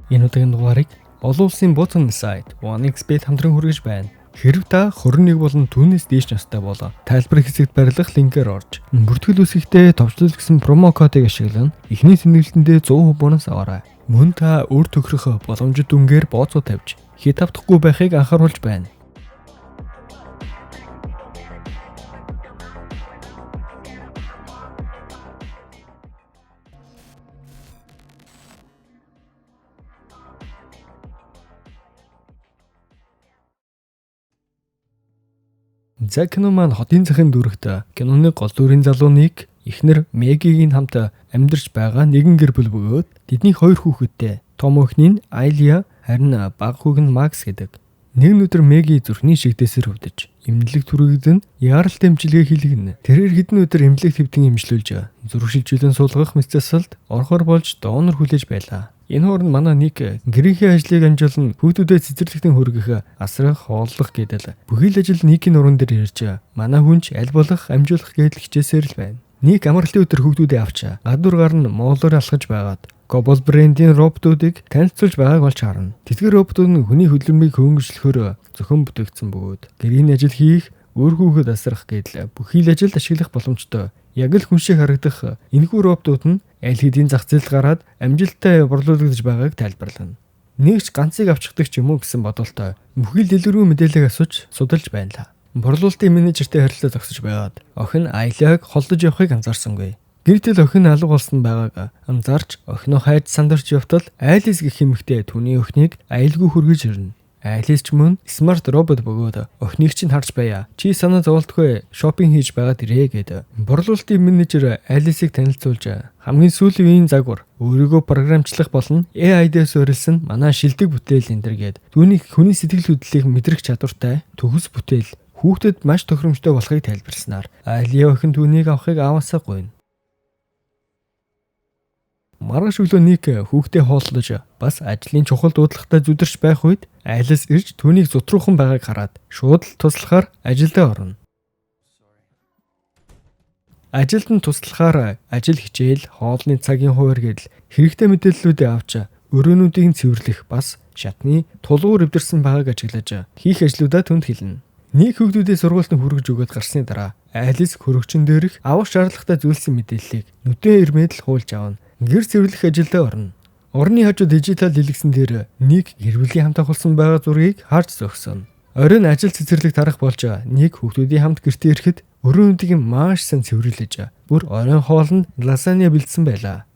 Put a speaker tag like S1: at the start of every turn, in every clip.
S1: Энэ удаагийн дугаарыг олон улсын бууцны сайт OneXBet хамтран хүргэж байна. Хэрэв та 21 болон түүнээс дээш настай бол тайлбар хэсэгт барилгах линкээр орж бүртгэл үсэгтээ товчлол гэсэн промо кодыг ашиглан эхний сэнгэлтэндээ 100% бонус аваарай. Мөн та өөр тохирох боломжит дүнгээр бооцоо тавьж хит автахгүй байхыг анхааруулж байна. За кино маань хотын захын дүрэгт киноны гол дүрийн залууныг эхнэр Мэгигийн хамт амьдарч байгаа нэгэн гэр бүл бөгөөд тэдний хоёр хүүхэдтэй том охин нь Айлия харин бага хүүг нь Макс гэдэг. Нэг өдөр Меги зүрхний шигдээсээр өвдөж эмнэлэг түрэгдэн яаралтай эмчилгээ хийлгэнэ. Тэрээр хэдэн өдөр эмнэлэг хэвтэн эмчлүүлж зүрх шилжүүлэн суулгах мэт засалд орохоор болж донор хүлээж байлаа. Энэ хооронд манай нэг гэрийнхээ ажлыг амжуулан хүүхдүүдэд цэцэрлэгтэн хүргэх асрах хооллох гэдэл бүхий л ажил Никийн нуруунд дээр ирж манай хүнч аль болох амжуулах гэдэл хичээсээр л байна. Ник амралтын өдөр хүүхдүүдээ авч гадуур гарна моолоор алхаж байгаад Gobble брендийн роботуудыг танилцуулж байгааг олж харна. Тэтгэр роботууд нь хүний хөдөлмөрийг хөнгөлөөхөөр зөвхөн бүтээгдсэн бөгөөд гэрийн ажил хийх, өөр хүүхэд асрах гэдэл бүхий л ажилд ашиглах боломжтой. Яг л хүн шиг харагдах энэхүү роботууд нь аль хэдийн зах зээлд гараад амжилттай борлуулагдаж байгааг тайлбарлана. Нэгч ганцыг авчихдаг ч юм уу гэсэн бодолтой бүхий л дэлгэрэнгүй мэдээлэл асууж судалж байна. Борлуулалтын менежертэй харилцаа зогсож байгаад охин Айлиаг холдож явахыг анзаарсангүй. Гэртэл охин алга болсон байгааг анзаарч охиноо хайж сандарч явтал Айлис гэх эмэгтэй түүний охиныг айлгүй хүргэж ирнэ. Айлис ч мөн смарт робот бөгөөд охиныг чинь харж байя. Чи санаа зовлтгүй шопинг хийж байгаад ирээ гэд. Борлуулалтын менежер Айлисыг танилцуулж хамгийн сүүлийн үеийн загвар өөрийгөө програмчлах болон AI-дээс суурилсан манай шилдэг бүтээл энэ гээд түүний хүний сэтгэл хөдлөлийг мэдрэх чадвартай төгс бүтээл хүүхдэд маш тохиромжтой болохыг тайлбарснаар Айлия охин түүнийг авахыг аваасаа гуйна. Маргааш өглөө Ник хүүхдээ хооллож бас ажлын чухал дуудлагатай зүдэрч байх үед Айлис ирж түүнийг зутруухан байгааг хараад шууд л туслахаар ажилдаа орно. Ажилд нь туслахаар ажил хичээл, хоолны цагийн хуваар гэдэл хэрэгтэй мэдээллүүдээ авч өрөөнүүдийг цэвэрлэх бас шатны тулгуур эвдэрсэн байгааг ажиглаж хийх ажлуудаа түнд хэлнэ. Ник хүүхдүүдээ сургуультанд хүргэж өгöd гарсны дараа Айлис хөрөгчөн дээрх авах шаардлагатай зүйлсийн мэдээллийг нүдэн ирмэд л хуулж авна. Гэр цэвэрлэх ажилдаа орно. Орны хажуу дижитал дэлгэцэн дээр Ник гэр бүлийн хамт авахсан байгаа зургийг харж зогсоно. Оройн ажил цэцэрлэг тарах болж Ник хүүхдүүдийн хамт гэртээ ирэхэд өрөөнүүдийг маш сайн цэвэрлэж бүр оройн хоол нь лазанья бэлдсэн байлаа.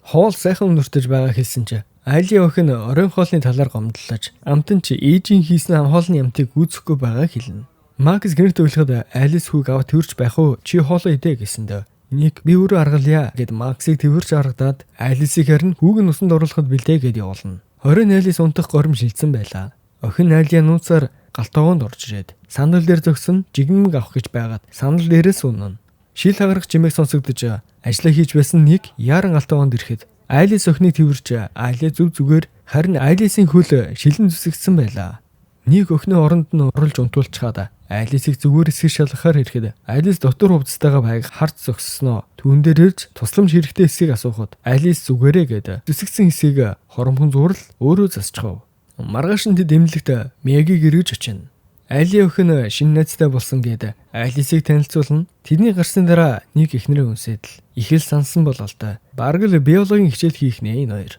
S1: Хоол сайхан өнөртөж байгаа хэлсэн чи Айлия охин оройн хоолны талаар гомдлож амтан чи ээжийн хийсэн хоолны амтыг үүсэхгүй байгааг хэлнэ. Макс гэрт өглөхөд Айлис хүүг аваад төрж байх уу? Чи хоолоо идэ гэсэндээ Ник би өөрөө аргалъя гэд Максыг тэрч харагдаад Айлисыг харин хүүг нь усанд оруулахад бэлдээ гэд явуулна. 20 Айлис унтах горим шилжсэн байлаа. Охин Айлия нууцаар галтгоонд орж ирээд сандал дээр зогсон жигмэг авах гэж байгаад сандал дээрээс унана. Шил хагарах жимээг сонсогдож ажиллаа хийж байсан Ник яаран галтгоонд ирэхэд Айлис охиныг тэрч Айлия зүг зүгээр харин Айлисын хөл шилэн зүсэгдсэн байлаа. Ник охины оронд нь оруулж унтуулчихад Айлисыг зүгээр эсгэж шалгахаар ирэхэд Айлис дотор хувцастайгаа байг харц зогссноо. Түүн дээр ирж тусламж хэрэгтэй эсгийг асуухад Айлис зүгээрээ гэд зүсэгсэн эсгийг хоромхон зурл өөрөө засчихв. Маргааш нь тэд эмнэлэгт Мэгиг эргэж очино. Айлия охин шинэ найзтай болсон гэд Айлисыг танилцуулна. Тэдний гарсны дараа Ник эхнэрээ үнсээд л их л сансан бололтой. Бараг л биологийн хичээл хийх нэ энэ хоёр.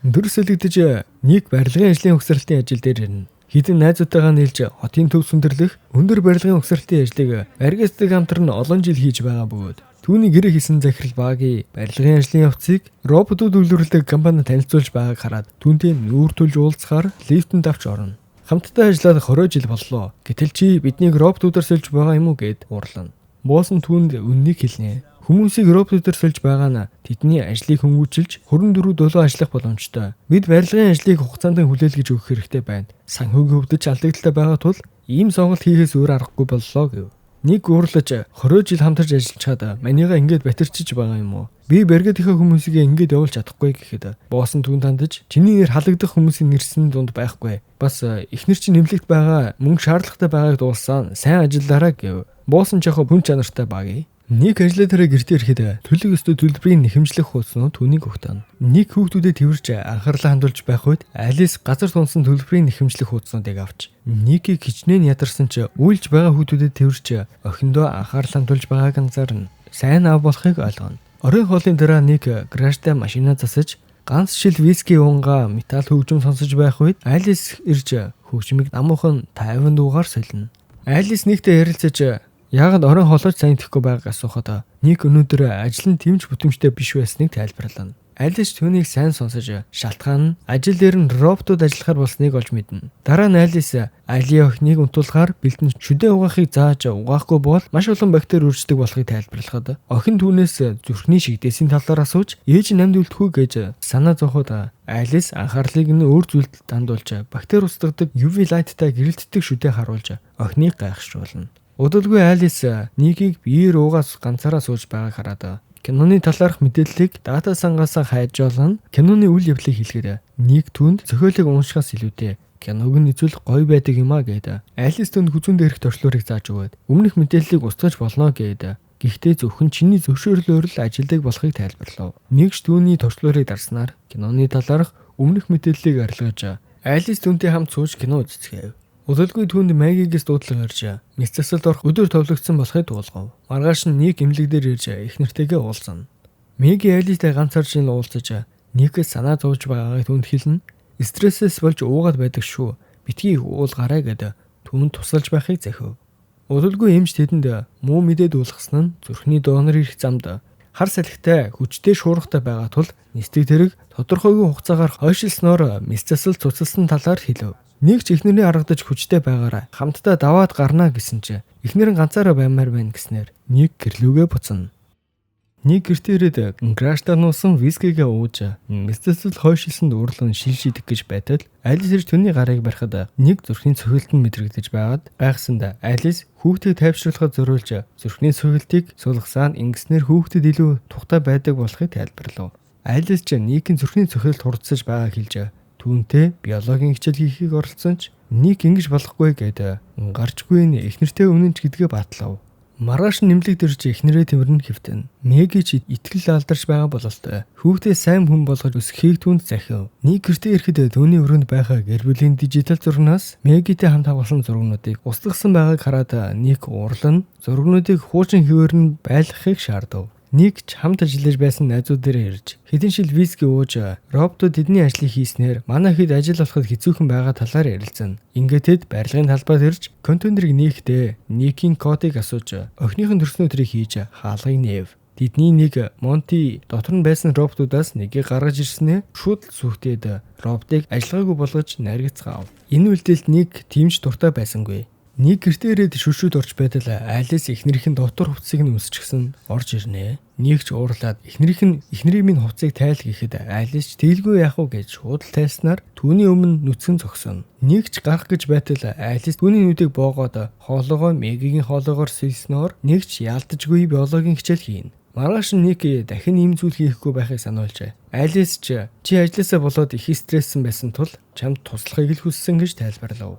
S1: Дөрөсөлөгдөж Ник барилгын ажлын угсралтын ажил дээр ирнэ. Хэдэн найзуудтайгаа нийлж хотын төв сүндэрлэх өндөр барилгын угсралтын ажлыг Аргистик хамтран олон жил хийж байгаа бөгөөд түүний гэрээ хийсэн захирал багийн барилгын ажлын явцыг роботууд үйлдвэрлэдэг компани танилцуулж байгааг хараад түүнтэй нүүр төлж уулзахаар лифтэнд авч орно. Хамтдаа ажиллаад 20 жил боллоо. Гэтэл чи биднийг роботуудаар сольж байгаа юм уу гэд уурлана. Босс нь түүнд үннийг хэлнэ. Хүмүүсийг роботуудаар сольж байгаа нь тэдний ажлыг хөнгүүчилж 24/7 ажиллах боломжтой. Бид барилгын ажлыг хугацаанд хүлээлгэж өгөх хэрэгтэй байна. Санхүүгийн хөвдөж алдагдaltaй байгаа тул ийм сонголт хийхээс өөр аргагүй боллоо гэв. Ник уурлаж 20 жил хамтарч ажиллачаад манийгаа ингэж батирчиж байгаа юм уу? Би баригдахаа хүмүүсийг ингэж явуулж чадахгүй гэхэд босс нь түүнд хандаж чиний нэр халагдах хүмүүсийн нэрсний дунд байхгүй. Бас эхнэр чинь нэмлэгт байгаа мөнгө шаардлагатай байгааг дуулсан сайн ажиллаараа гэв. Босс нь жоохон хүн чанартай багий. Нэг ажлаа дараа гэртээ ирэхэд төлөв өстө төлбөрийн нэхэмжлэх хуудаснууд түүнийг өгтөн. Нэг хүүхдүүдэд тэрвэрч анхаарлаа хандуулж байх үед Алис газар тунсан төлбөрийн нэхэмжлэх хуудаснуудыг авч Никийг хичнээн ядарсан ч үйлж байгаа хүүхдүүдэд тэрвэрч охиндоо анхаарлаа хандуулж байгааг анзаарна. Сайн аав болохыг ойлгоно. Оройн хоолны дараа Ник гаражтай машинаа засаж ганц шил виски уунгаа металл хөгжим сонсож байх үед Алис ирж хөгжмийг амуухан 50 дуугаар солино. Алис Никтэй ярилцаж яагаад оройн хоолойч сайн идэхгүй байгааг асуухад Ник өнөөдөр ажил нь тэмч бүтэмжтэй биш байсныг тайлбарлана. Алис түүнийг сайн сонсож шалтгаан нь ажил дээр нь роботууд ажиллахаар болсныг олж мэднэ. Дараа нь Алис Али охиныг унтуулахаар бэлдэн шүдээ угаахыг зааж угаахгүй бол маш олон бактери үрждэг болохыг тайлбарлахад охин түүнээс зүрхний шигдээсийн талаар асууж ээж намд үлдэхгүй гэж санаа зовход Алис анхаарлыг нь өөр зүйлд хандуулж бактери устгадаг UV лайттай гэрэлтдэг шүдээ харуулж охиныг гайхшруулна. Удалгүй Алис Никийг биеэр уугаас ганцаараа сууж байгааг хараад киноны талаарх мэдээллийг дата сангаас хайж олно. Киноны үйл явдлыг хэлэхэд Ник түнд зохиолыг уншихаас илүүтэй киног нь үзвэл гоё байдаг юм а гэдэг. Алис түнд хүзүүн дээрх төршлөөрийг зааж өгөөд өмнөх мэдээллийг устгаж болно гэдэг. Гэхдээ зөвхөн чиний зөвшөөрлөөр л ажилдаг болохыг тайлбарлав. Нэгч түүний төршлөөрийг дарснаар киноны талаарх өмнөх мэдээллийг арилгаж Алис түнтэй хамт сууж кино үзцгээв. Удалгүй түүнд Магигээс дуудлага ирж мэс засалд орох өдөр товлогдсон болохыг дуулгав. Маргааш нь Ник эмнэлэг дээр ирж их нартайгаа уулзсан. Мэги Алистай ганцаар жин уулзаж Никээс санаа зовж байгааыг түүнд хэлнэ. Стрессээс болж уугаад байдаг шүү. Битгий уулгаарай гэдэг түүнд тусалж байхыг захив. Удалгүй эмч тэдэнд муу мэдээ дуулгасан нь зүрхний донор ирэх замд хар салхитай хүчтэй шуургатай байгаа тул нисдэг тэрэг тодорхойгүй хугацаагаар хойшилсноор мэс засал цуцалсан талаар хэлв. Нэг ч эхнэрний харагдаж хүчтэй байгаараа хамтдаа даваад гарнаа гэсэн чи эхнэр нь ганцаараа баймаар байна гэснээр Ник гэрлүүгээ буцна. Ник гэртээ ирээд граштаа нуусан вискигээ ууж мэстэсэл хойшилсанд уурлан шил шидэх гэж байтал Алис ирж түүний гарыг барихад Ник зүрхний цохилт нь мэдрэгдэж байгаад гайхсанд Алис хүүхдийг тайвшруулахад зориулж зүрхний цохилтыг сулгасaan ингэснээр хүүхдэд илүү тухтай байдаг болохыг тайлбарлав. Алис ч Никийн зүрхний цохилт хурдсаж байгааг хэлж түүнтэй биологийн хичээл хийхийг оролцсон ч Ник ингэж болохгүй гэдэг гарчгүй нь эхнэртэй өмнө ч гэдгээ батлав. Маргааш нэмлэг дэрж эхнэрээ тэмэрнэ хэвтэн. Мэги ч итгэл алдарч байгаа бололт хүүхдээ сайн хүн болгож өсгөхийг түүнд захив. Ник гэртээ ирэхэд түүний өрөөнд байгаа гэр бүлийн дижитал зурагнаас Мегитэй хамт авсан зурагнуудыг устгасан байгааг хараад Ник уурлан зурагнуудыг хуучин хэвээр нь байлгахыг шаардав. Ник ч хамт ажиллаж байсан найзууд дээрээ ирж хэдэн шил виски ууж роботууд тэдний ажлыг хийснээр манай хэд ажил болоход хэцүүхэн байгаа талаар ярилцсан. Ингээд тэд барилгын талбайд ирж контейнерыг нээхдээ Никийн кодыг асууж охиныхын төрснөөдрийг хийж хаалгыг нээв. Тэдний нэг Монти дотор нь байсан роботуудаас нэгийг гаргаж ирснээр шууд сүхтээд роботыг ажиллагаагүй болгож найргацгаав. Энэ үйлдэлд Ник тимч дуртай байсангүй. Ник гэртээ ирээд шүршүүд орж байтал Алис эхнэрийнхэн дотор хувцсыг нь өмсчихсэн орж ирнэ. Ник ч уурлаад эхнэрийн минь хувцсыг тайл гэхэд Алис ч тэлгүй яах вэ гэж шууд тайлснаар түүний өмнө нүцгэн зогсоно. Ник ч гарах гэж байтал Алис түүний нүдийг боогоод хоолоогоо Мегигийн хоолоогоор сэлснээр Ник ч яалтчгүй биологийн хичээл хийн. Маргааш Ник дахин ийм зүйл хийхгүй байхыг сануулж Алис чи ажилласаа болоод их стресссэн байсан тул чамд туслахыг л хүссэн гэж тайлбарлав.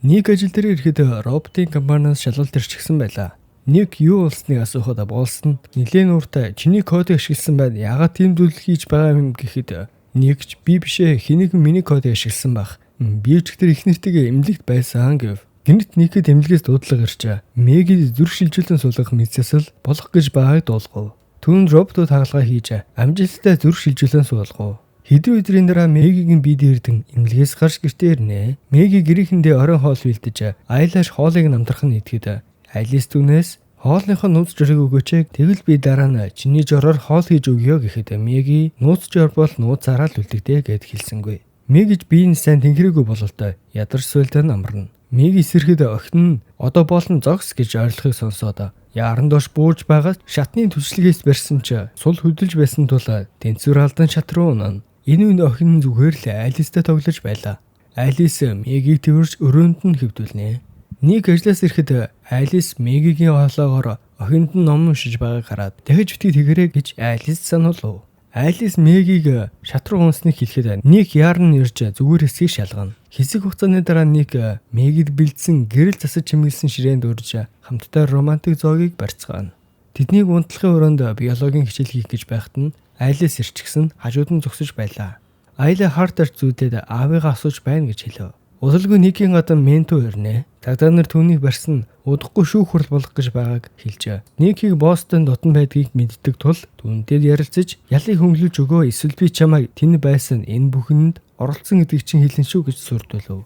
S1: Ник ажил дээр ирэхэд роботын компаниас шалгалт ирчихсэн байлаа. Ник юу болсныг асуухад болсон нэлээд нууртай чиний кодыг ашигласан байна. Яагаад тийм зүйл хийж байгаа юм гэхэд Ник ч би бишээ хэнийг миний кодыг ашигласан баг. Би ч тэр их нэртэйгээ эмнэлэгт байсан гэв. Гэнэт Никэд эмнэлгээс дуудлага ирж Меги зүрх шилжүүлэн суулгах мэдсэсэл болох гэж байгааг дуулгав. Түүнд роботууд хаалгаа хийж амжилттай зүрх шилжүүлэн суулгав. Хэдэн өдрийн дараа Мегигийн бие дээрдэн эмнэлгээс гарч гэртээ ирнэ. Меги гэрийнхэндээ оройн хоол бэлдэж айлаш хоолыг намтрах нь идэхэд Алис түүнээс хоолныхоо нууц жорыг өгөөч. Тэгвэл би дараа нь чиний жороор хоол хийж өгье гэхэд Меги нууц жор бол нууцаараа л үлдэгдээ гэд хэлсэнгүй. Мегиж биеийн сайн тэнхрээгүй бололтой ядарч суйлтаа амарна. Меги эсрэхэд охин нь одоо болон зогс гэж ойлгохыг сонсоод яран доош бууж байгаа шатны түлшлэгээс барьсан ч сул хөдөлж байсан тул тэнцвэр алдан шат руу унана. Энэ үн охин зүгээр л Алистай тоглож байлаа. Алис Мегиг тэрж өрөөнд нь хэвдүүлнэ. Ник ажлаас ирэхэд Алис Мегигийн хоолоогоор охинд нь ном уншиж байгааг хараад дахиж битгий тэгэрэй гэж Алис сануулв. Алис Мегиг шат руу унсныг хэлэхэд Ник яарн ирж зүгээр хэсгийг шалгана. Хэсэг хугацааны дараа Ник Мегид бэлдсэн гэрэл засаж чимгэлсэн ширээнд урж хамтдаа романтик зоогийг барьцгаана. Тэднийг унтлахын өрөөнд биологийн хичээл хийх гэж байхад нь Айлис ирчихсэн хажууд нь зогсож байлаа. Айла Хартер зүйдээд аавыгаа асууж байна гэж хэлв. Удалгүй Никийн гадан Менто ирнэ. Тагтаа нар түүнийг барьсан удахгүй шүүх хурал болох гэж байгааг хэлжээ. Никийг Бостон дотн байдгийг мэддэг тул түүнтэй ярилцаж ялыг хөнгөлөж өгөө, эсвэл би чамайг тэнд байсан энэ бүхэнд оролцсон гэдгийг чинь хэлэн шүү гэж сурдвалав.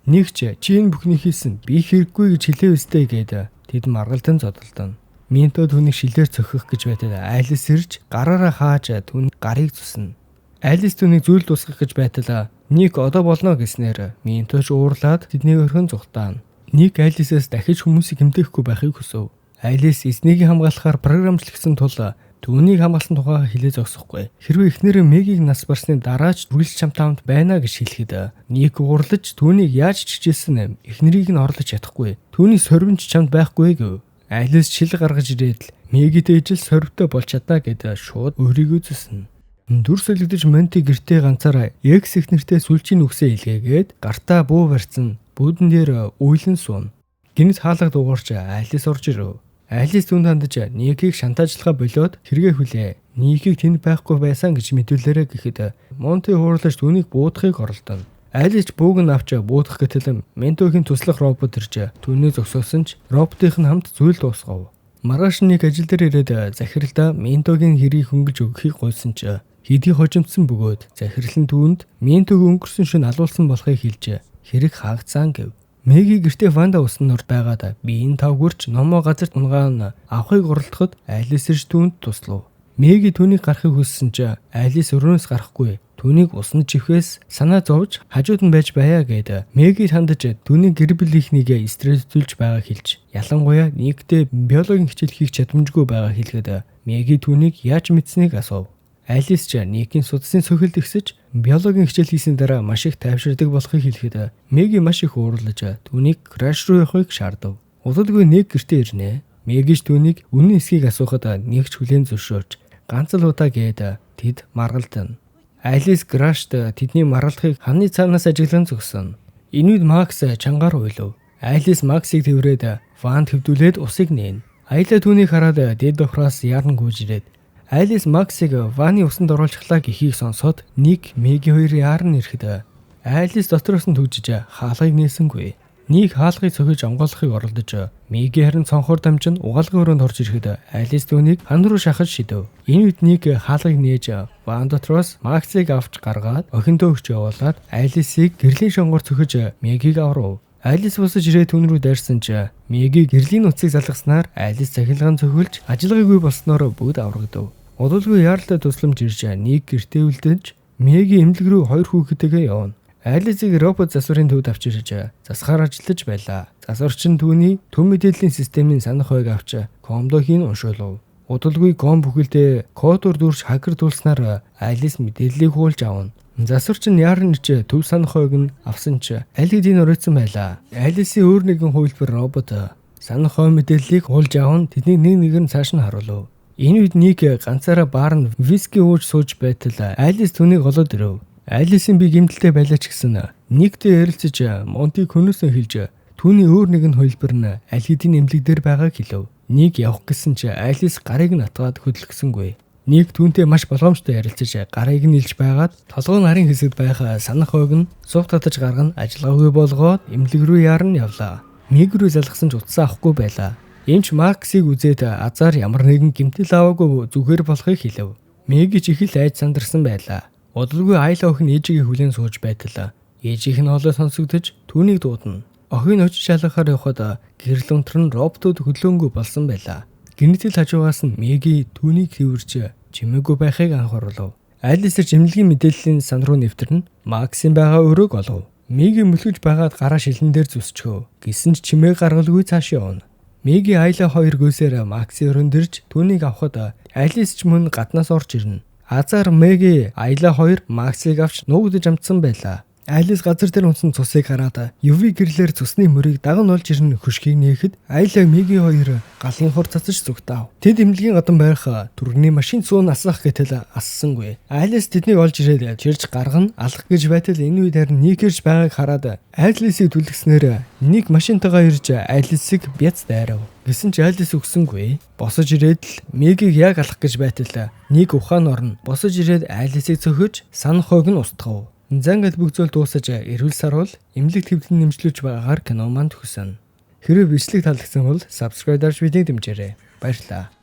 S1: Ник чи энэ бүхний хийсэн би хэрэггүй гэж хэлээ үстэй гээд тэд маргалдан зодолдоно. Менто түүнийг шилээр цохих гэж байтал Айлис ирж гараараа хааж түүний гарыг цусна. Айлис түүнийг зүйл тусгах гэж байтал Ник одоо болно гэснээр Менто ч уурлаад тэднийг өрхөн зүхтаана. Ник Айлисээс дахиж хүмүүсийг хэмтэхгүй байхыг хүсв. Айлис эзнийг хамгаалахаар програмчлагдсан тул түүнийг хамгаалсан тухайга хэлээ зогсохгүй. Хэрвээ эхнэр Мегийг нас барсны дараач үргэлж чамтай хамт байна гэж хэлэхэд Ник уурлаж түүнийг яаж чичээсэн эхнэрийг нь орлож чадахгүй. Түүний сорвинч чамд байхгүй гэв. Айлис шил гаргаж ирээд л Мегид ээжил сорвтой болж чадна гэдээ шууд өөрийгөө зүснэ. Дүр солигдож Монти гэртээ ганцаараа Экс их нэртэй сүлжийн үгсээ илгээгээд гартаа буу барьсан бүүдэн дээр уйлан суун. Гинэс хаалга дугаарч Айлис орж ирв. Айлис түүнд хандаж Никийг шантажлахаа болоод хэрэгэ хүлээ. Никийг тэнд байхгүй байсан гэж мэдүүлээрэ гэхэд Монти хуурлаж түүнийг буудахыг оролдоно. Айлис бууг нь авч буудах гэтэл Ментогийн туслах робот ирж түүнийг зогсоосон ч роботын хамт зүйл дуусгав. Маргааш нэг ажил дээр ирээд захиралдаа Ментогийн хэрийг хөнгөлж өгөхийг гуйсан ч хэдий хожимдсан бөгөөд захирал нь түүнд Ментог өнгөрсөн шөнө алуулсан болохыг хэлж хэрэг хаагдсан гэв. Меги гэртээ Ванда уснаар байгаад биеийн тавгүрч номоо газарт унгаан авахыг оролдоход Айлис ирж түүнд туслав. Меги түүнийг гарахыг хүссэн ч Айлис өрөөнөөс гарахгүй. Түүнийг усны чихвээс санаа зовж хажууд нь байж байя гэд Меги хандаж түүний гэр бүлийнхнийг стрессүүлж байгааг хэлж ялангуяа Никтэй биологийн хичээл хийх чадамжгүй байгааг хэлгээд Меги түүнийг яаж мэдсэнийг асуув. Айлис ч Никийн судасны сөхөлд ихсэж биологийн хичээл хийсэн дараа маш их тайвширдаг болохыг хэлэхэд Меги маш их уурлаж түүнийг краш руу явахыг шаардав. Удалгүй Ник гэртээ ирнэ. Мегиж түүнийг үнэн эсхийг асуухад Ник ч хүлээн зөвшөөрч ганц л удаа гээд тэд маргалдана. Айлис Крашт тэдний маргалдахыг ханы цаанаас ажиглан зогсоно. Энэ үед Макс чангаар уйлав. Айлис Максыг тэврээд Ванд хэвдүүлээд усыг нээн. Айла түүнийг хараад дэд давхраас яран гүйж ирээд Айлис Максыг Ваны усанд оруулчихлаа гэхийг сонсоод Ник Меги хоёр яран ирэхэд Айлис дотроос нь түгжиж хаалгыг нээсэнгүй. Ник хаалгыг цохиж онгойлгохыг оролдож Меги харин цонхоор дамжин угаалгын өрөөнд орж ирэхэд Айлис түүнийг хан руу шахаж шидэв. Энэ үед Ник хаалгыг нээж Ван дотроос Максыг авч гаргаад охиндоо өгч явуулаад Айлисыг гэрлийн шонгоор цохиж Мегиг аврав. Айлис босож ирээд түүн рүү дайрсан ч Меги гэрлийн нуцыг залгаснаар Айлис цахилгаан цохилж ажиллагаагүй болсноор бүгд аврагдав. Удалгүй яаралтай тусламж ирж Ник гэртээ үлдэж Меги эмнэлэг рүү хоёр хүүхэдтэйгээ явна. Айлисыг робот засварын төвд авчирч засахаар ажиллаж байлаа. Засварч нь түүний төв мэдээллийн системийн санах байг авч комдогийн уншуулв. Удалгүй ком бүхэлдээ кодоор дүүрч хакер тулснаар Айлис мэдээллийг хуулж авна. Засварч нь яарн ич төв санах байг нь авсан ч аль хэдийн оройтсан байлаа. Айлисын өөр нэгэн хувилбар робот санах хой мэдээллийг хуулж аван тэдний нэг нэгээр нь цааш нь харуулв. Энэ үед Ник ганцаараа баар нь виски ууж сууж байтал Айлис түүнийг голоод ирэв. Айлисын би гэмтэлтэй байлаа ч гэсэн Никтэй ярилцаж Монтиг хөнөөсөө хэлж түүний өөр нэгэн хувилбар нь аль хэдийн эмнэлэг дээр байгааг хэлв. Ник явах гэсэн ч Айлис гарыг нь атгаад хөдөлгсөнгүй. Ник түүнтэй маш болгоомжтой ярилцаж гарыг нь илж байгаад толгойн нарын хэсэгт байх санах хойг нь сув татаж гаргана ажиллагаагүй болгоод эмнэлэг рүү яарн явлаа. Меги рүү залгасан ч утсаа авахгүй байлаа. Эмч Максыг үзээд азар ямар нэгэн гэмтэл аваагүй зүгээр болохыг хэлв. Меги ч их л айж сандарсан байлаа. Удалгүй Айла охин ээжигээ хүлээн сууж байтал ээжийнх нь хоолой сонсогдож түүнийг дуудана. Охин очиж шалгахаар явхад гэрэл унтар нь роботууд хөлөөнгүй болсон байлаа. Гинэтэл хажуугаас нь Меги түүнийг хэвэрч чимээгүй байхыг анхааруулв. Айлис эмнэлгийн мэдээллийн сан руу нэвтэрнэ. Максийн байгаа өрөөг олов. Меги мөлгөж байгаад гараа шилэн дээр зүсчгөө. Гисэн ч чимээ гаргалгүй цааш явна. Меги Айла хоёр гүйсээр Максийн өрөөнд ирж түүнийг авахад Айлис ч мөн гаднаас орж ирнэ. Азар Меги Айла хоёр Максыг авч нуугдж амтсан байлаа. Айлс газар дээр унсан цусыг гараад UV гэрлээр цусны мөрийг даган олж ирнэ хөшгийг нээхэд Айла Меги хоёр галын хор цацаж зүгтав. Тэд эмнэлгийн гадан байх түргэний машин зүүн асах гэтэл ассангүй. Айлс тэднийг олж ирээд чирж гаргана алах гэж байтал энэ үед харин Никэрж байгааг хараад Айлсыг түлхснээр нэг машинтайгаа ирж Айлсыг бяц дайрав. Гэсэн ч Айлс өгсөнгүй. Босож ирээд л Мегийг яг алах гэж байтал нэг ухаан орно. Босож ирээд Айлсыг цөхөж санах хойг нь устгав. Зангал бүгзөөл дуусаж эрүүл сарвал эмнэлэг твлэн нэмжлүүлж байгаагаар кино манд хүсэн. Хэрвээ бичлэг таалагдсан бол subscribe дарж биднийг дэмжээрэй. Баярлалаа.